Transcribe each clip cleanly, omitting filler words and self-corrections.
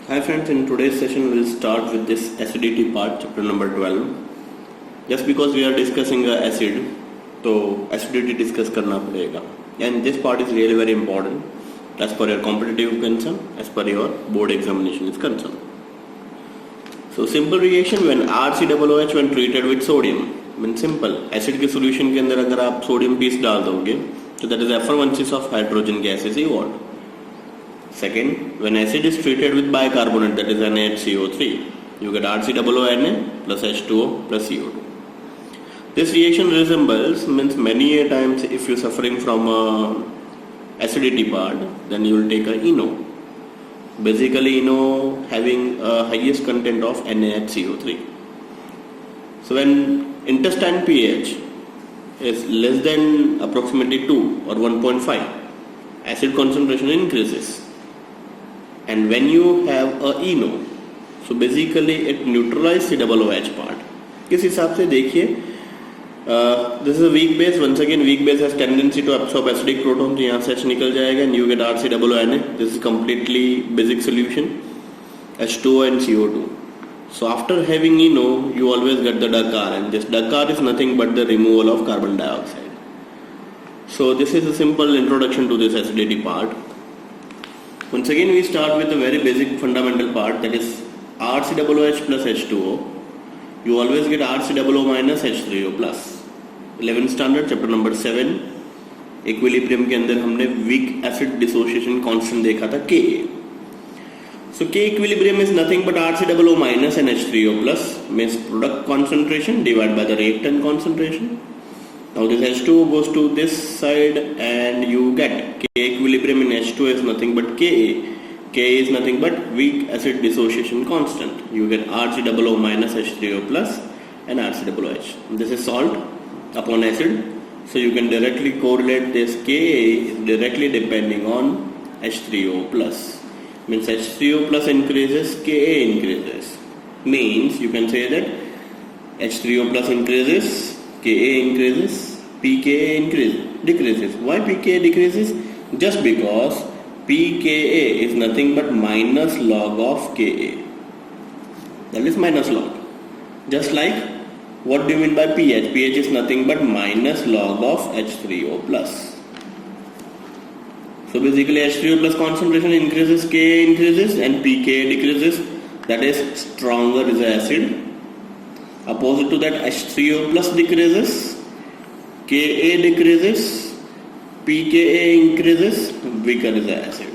Hi friends, in today's session we'll start with this acidity part, chapter number 12. Just because we are discussing acid, तो acidity discuss करना पड़ेगा. And this part is really very important as per your competitive concern, as per your board examination is concerned. So simple reaction when RCOOH when treated with sodium. Means simple. Acid के solution के अंदर अगर आप sodium piece डाल दोगे, तो that is effervescence of hydrogen gas is evolved. Second, when acid is treated with bicarbonate, that is NaHCO3, you get RCOONA plus H2O plus CO2. This reaction resembles, means many a times if you're suffering from acidity part, then you will take a ENO. Basically ENO having a highest content of NaHCO3. So when intestine pH is less than approximately 2 or 1.5, acid concentration increases. And when you have a ENO, so basically it neutralizes COOH part. किस हिसाब से देखिए, this is a weak base. Once again, weak base has tendency to absorb acidic proton, तो यहाँ से H निकल जाएगा and you get RCOONA. This is completely basic solution, H2O and CO2. So after having ENO, you always get the DACAR, and this DACAR is nothing but the removal of carbon dioxide. So this is a simple introduction to this acidity part. Once again, we start with a very basic fundamental part, that is RCOOH plus H2O. You always get RCOO minus H3O plus. 11th standard chapter number 7 equilibrium के अंदर हमने weak acid dissociation constant देखा था Ka. So K equilibrium is nothing but RCOO minus and H3O plus, means product concentration divided by the reactant concentration. Now this H2O goes to this side and you get K equilibrium in H2O is nothing but Ka. Ka is nothing but weak acid dissociation constant. You get RCOO minus H3O plus and RCOOH. This is salt upon acid. So you can directly correlate this Ka is directly depending on H3O plus. Means H3O plus increases, Ka increases. Means you can say that H3O plus increases, Ka increases, pKa decreases. Why pKa decreases? Just because pKa is nothing but minus log of Ka. That is minus log. Just like, what do you mean by pH? pH is nothing but minus log of H3O plus. So basically H3O plus concentration increases, Ka increases and pKa decreases. That is stronger is the acid. Opposite to that, H3O plus decreases, Ka decreases, pKa increases, weaker is the acid.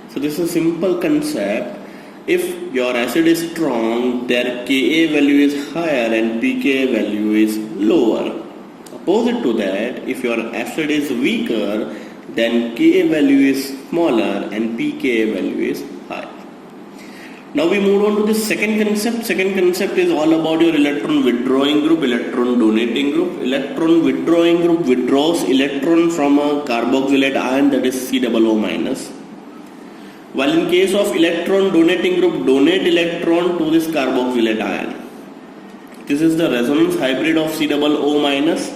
So this is a simple concept. If your acid is strong, their Ka value is higher and pKa value is lower. Opposite to that, if your acid is weaker, then Ka value is smaller and pKa value is higher. Now we move on to the second concept. Second concept is all about your electron withdrawing group, electron donating group. Electron withdrawing group withdraws electron from a carboxylate ion, that is COO minus. While in case of electron donating group, donate electron to this carboxylate ion. This is the resonance hybrid of COO minus.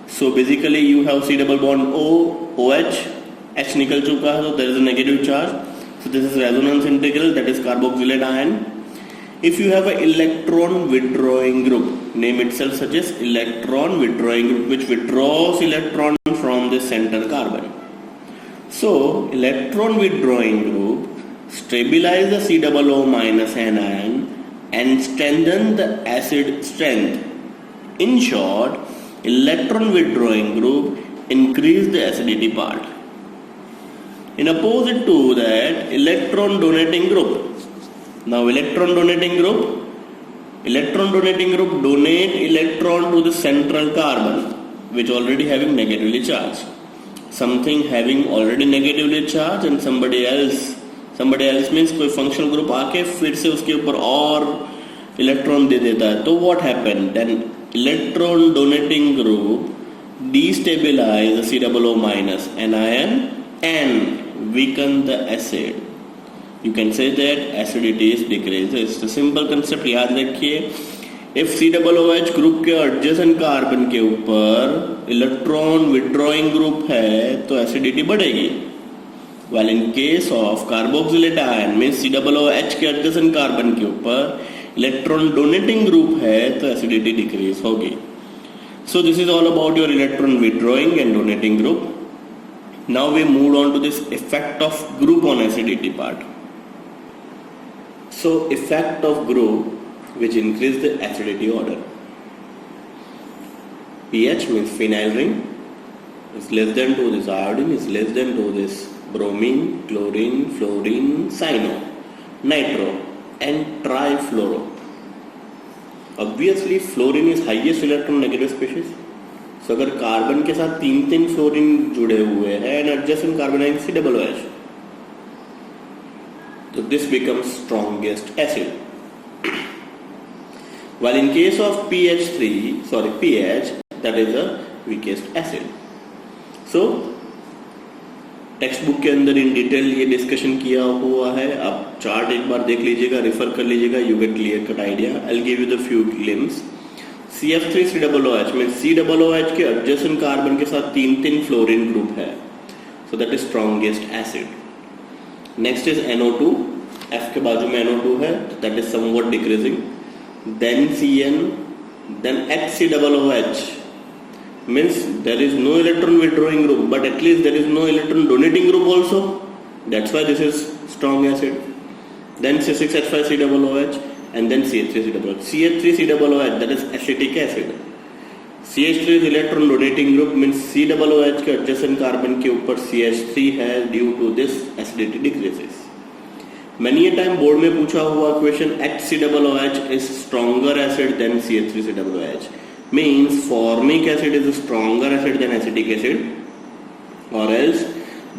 So basically you have C double bond O, OH, H निकल चुका है, so there is a negative charge. So this is resonance integral, that is carboxylate ion. If you have an electron withdrawing group, name itself suggests electron withdrawing group, which withdraws electron from the center carbon. So electron withdrawing group stabilize the COO minus anion and strengthen the acid strength. In short, electron withdrawing group increase the acidity part. In opposite to that, electron donating group. Now electron donating group donate electron to the central carbon, which already having negatively charged. Something having already negatively charged and somebody else means कोई functional group आके फिर से उसके ऊपर और electron दे देता है. तो what happened? Then electron donating group destabilize the COO minus anion and weaken the acid. You can say that acidity is decreases. The simple concept याद रखिए. If COOH group के adjacent carbon के ऊपर electron withdrawing group है, तो acidity बढ़ेगी. While in case of carboxylate ion में COOH के एडजेसेंट कार्बन के ऊपर इलेक्ट्रॉन डोनेटिंग ग्रुप है तो एसिडिटी डिक्रीज होगी. So this is all about your electron withdrawing and donating group. Now we moved on to this effect of group on acidity part. So effect of group which increase the acidity order. pH means phenyl ring is less than 2, this iodine is less than 2, this bromine, chlorine, fluorine, cyano, nitro and trifluoro. Obviously fluorine is highest electron negative species. So अगर carbon के साथ 3 fluorine जुड़े हुए हैं and adjacent carbon है COOH, so this becomes strongest acid. While in case of pH, that is the weakest acid. So text book के अंदर in detail ये डिस्कशन किया हुआ है. आप चार्ट एक बार देख लीजिएगा, रेफर कर लीजिएगा, you get clear cut idea. I will give you the few glimpse. CF3COOH में COOH के एडजेसेंट कार्बन के साथ 3 फ्लोरीन ग्रुप है, so that is strongest acid. Next is NO2, F के बाजू में NO2 है, that is somewhat decreasing. Then CN, then HCOOH means there is no electron withdrawing group, but at least there is no electron donating group also. That's why this is strong acid. Then C6H5COOH and then CH3COOH. CH3COOH, that is acetic acid. CH3 is electron donating group, means COOH के adjacent carbon के ऊपर CH3 है, due to this acidity decreases. Many a time board में पूछा हुआ question, HCOOH is stronger acid than CH3COOH. Means formic acid is a stronger acid than acetic acid, or else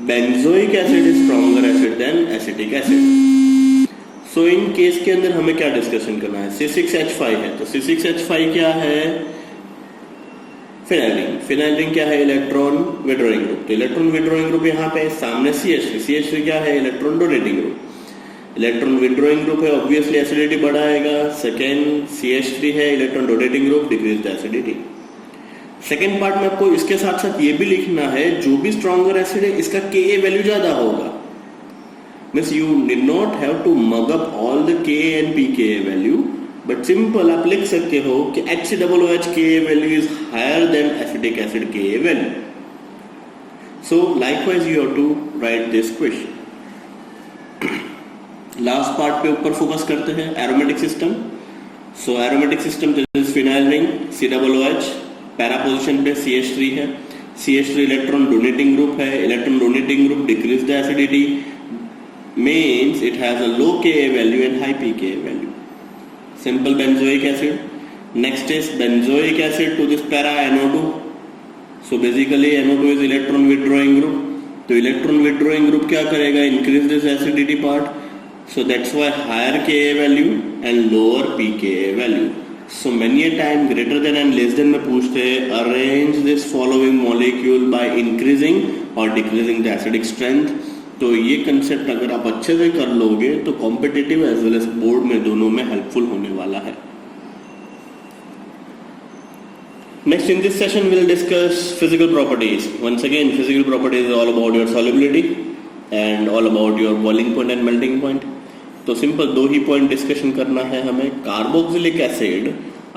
benzoic acid is stronger acid than acetic acid. So in case के अंदर हमें क्या discussion करना है? C6H5 है, तो C6H5 क्या है? Phenyl ring. फिनाइल रिंग क्या है? Electron withdrawing group. तो इलेक्ट्रॉन विड्रॉइंग ग्रुप यहाँ पे सामने CH3. CH3 क्या है? Electron donating group. Electron withdrawing group है, ऑब्वियसली एसिडिटी बढ़ाएगा. सेकेंड CH3 है, electron donating group, decrease the acidity. Second part में आपको इसके साथ साथ ये भी लिखना है, जो भी स्ट्रॉन्गर एसिड है इसका Ka वैल्यू ज्यादा होगा. Means you did not have to mug up all the Ka and pKa value, but simple आप लिख सकते हो कि HCOOH Ka value is higher than acetic acid Ka value. So likewise you have to write this question. Last part पे ऊपर focus करते हैं, aromatic system. So aromatic system जैसे phenyl ring COOH, para position पे CH3 है. CH3 electron donating group है, electron donating group decrease the acidity, means it has a low Ka value and high pKa value. Simple benzoic acid. Next is benzoic acid to this para NO2. So basically NO2 is electron withdrawing group. तो electron withdrawing group क्या करेगा? Increase this acidity part. So that's why higher Ka value and lower pKa value. So many a time greater than and less than में पूछते हैं, arrange this following molecule by increasing or decreasing the acidic strength. तो ये concept अगर आप अच्छे से कर लोगे तो competitive as well as board में दोनों में हेल्पफुल होने वाला है. Next in this session we'll discuss physical properties. Once again, physical properties is all about your solubility and all about your boiling point and melting point. तो simple 2 ही point discussion करना है हमें. Carboxylic acid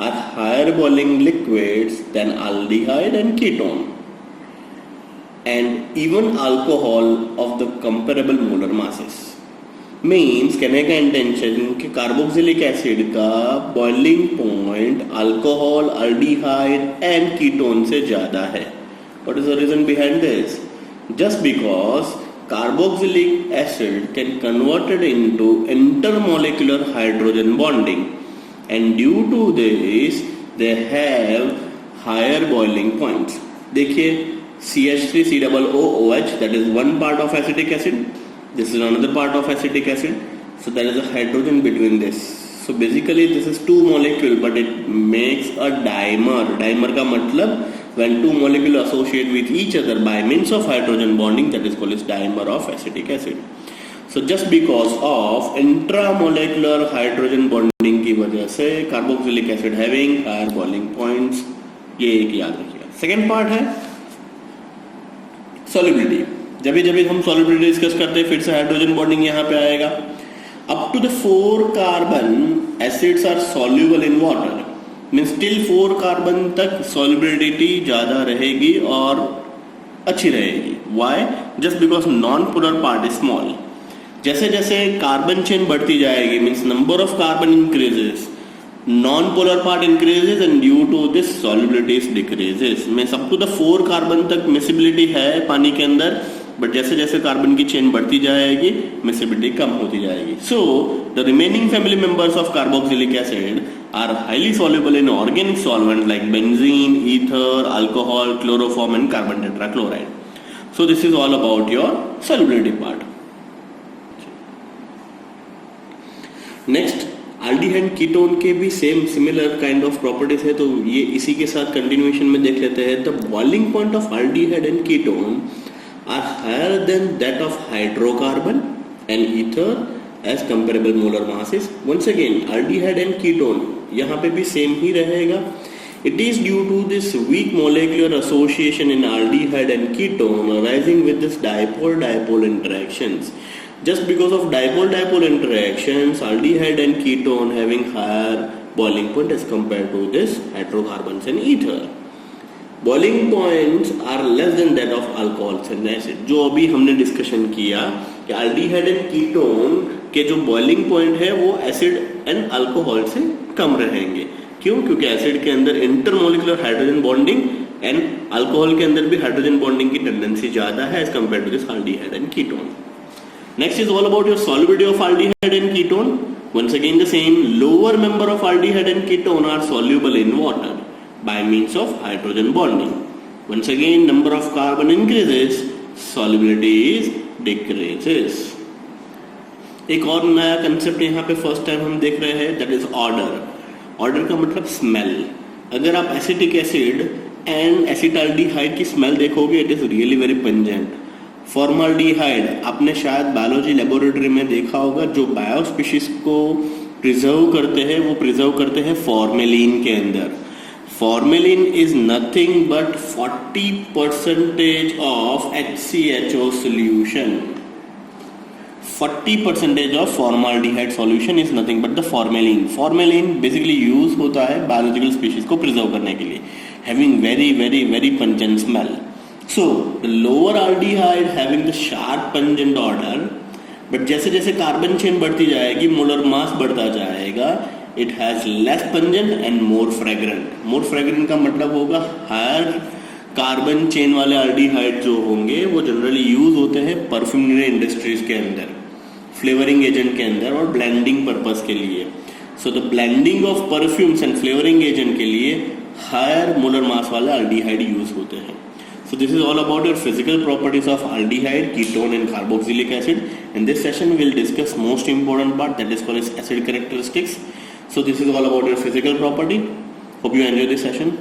are higher boiling liquids than aldehyde and ketone and even alcohol of the comparable molar masses. Means कहने का intention कि carboxylic acid का boiling point alcohol, aldehyde and ketone से ज्यादा है. What is the reason behind this? Just because carboxylic acid can convert it into intermolecular hydrogen bonding, and due to this they have higher boiling points. देखिए CH3COOH, that is one part of acetic acid, this is another part of acetic acid, so there is a hydrogen between this. So basically this is 2 molecule but it makes a dimer. Dimer का मतलब when 2 molecules associate with each other by means of hydrogen bonding, that is called as dimer of acetic acid. So just because of intramolecular hydrogen bonding की वजह से carboxylic acid having higher boiling points, ये एक याद रखिएगा. Second part है solubility. जब भी हम सॉल्युबिलिटी डिस्कस करते हैं फिर से हाइड्रोजन बॉन्डिंग यहाँ पे आएगा. Up to the 4 carbon acids are soluble in water, means till 4 carbon तक सॉल्युबिलिटी ज्यादा रहेगी और अच्छी रहेगी. Why? Just because non polar part is small. जैसे जैसे कार्बन चेन बढ़ती जाएगी, means number of carbon increases, non-polar part increases and due to this solubility decreases. Means up to the 4 carbon तक मिसिबिलिटी है पानी के अंदर, बट जैसे जैसे कार्बन की चेन बढ़ती जाएगी मिसिबिलिटी कम होती जाएगी. So the remaining family members of carboxylic acid are highly soluble in organic solvent like benzene, ether, alcohol, chloroform and carbon tetrachloride. So this is all about your solubility part. Next, aldehyde ketone के भी same similar kind of properties है, तो ये इसी के साथ continuation में देख लेते हैं. The boiling point of aldehyde and ketone are higher than that of hydrocarbon and ether as comparable molar masses. Once again aldehyde and ketone यहाँ पे भी सेम ही रहेगा. It is due to this weak molecular association in aldehyde and ketone arising with this dipole-dipole interactions. Just because of dipole-dipole interactions, aldehyde and ketone having higher boiling point as compared to this hydrocarbons and ether. Boiling points are less than that of alcohols and acid. जो अभी हमने discussion किया कि aldehyde and ketone के जो boiling point है वो acid and alcohol से कम रहेंगे. क्यों? क्योंकि एसिड के अंदर intermolecular hydrogen bonding and alcohol के अंदर भी हाइड्रोजन बॉन्डिंग की टेंडेंसी ज्यादा है as compare to this aldehyde and ketone. Next is all about your solubility of aldehyde and ketone. Once again the same, lower member of aldehyde and ketone are soluble in water by means of hydrogen bonding. Once again number of carbon increases, solubility is decreases. एक और नया concept यहाँ पे first time हम देख रहे हैं, that is order. Order का मतलब स्मेल. अगर आप एसिटिक एसिड एंड एसिटाल्डिहाइड की स्मेल देखोगे, it is really very pungent. Formaldehyde आपने शायद बायोलॉजी लेबोरेटरी में देखा होगा, जो बायोस्पीशीज को प्रिजर्व करते हैं वो प्रिजर्व करते हैं फॉर्मेलिन के अंदर. Formalin is nothing but 40% of HCHO solution. 40% of formaldehyde solution is nothing but the formalin. Formalin basically use होता है biological species को preserve करने के लिए, having very very very pungent smell. So the lower aldehyde having the sharp pungent odor, but जैसे जैसे carbon chain बढ़ती जाएगी, मोलर मास बढ़ता जाएगा, it has less pungent and more fragrant. More fragrant का मतलब होगा higher कार्बन चेन वाले aldehyde जो होंगे वो जनरली यूज होते हैं परफ्यूमरी इंडस्ट्रीज के अंदर, फ्लेवरिंग एजेंट के अंदर और ब्लेंडिंग पर्पस के लिए. So the blending of perfumes and flavouring agent के लिए हायर मोलर मास वाले एल्डिहाइड यूज होते हैं. So this is all about your physical properties of aldehyde, ketone and carboxylic acid. In this session we will discuss most important part, that is called as acid characteristics. So this is all about your physical property. Hope you enjoy this session.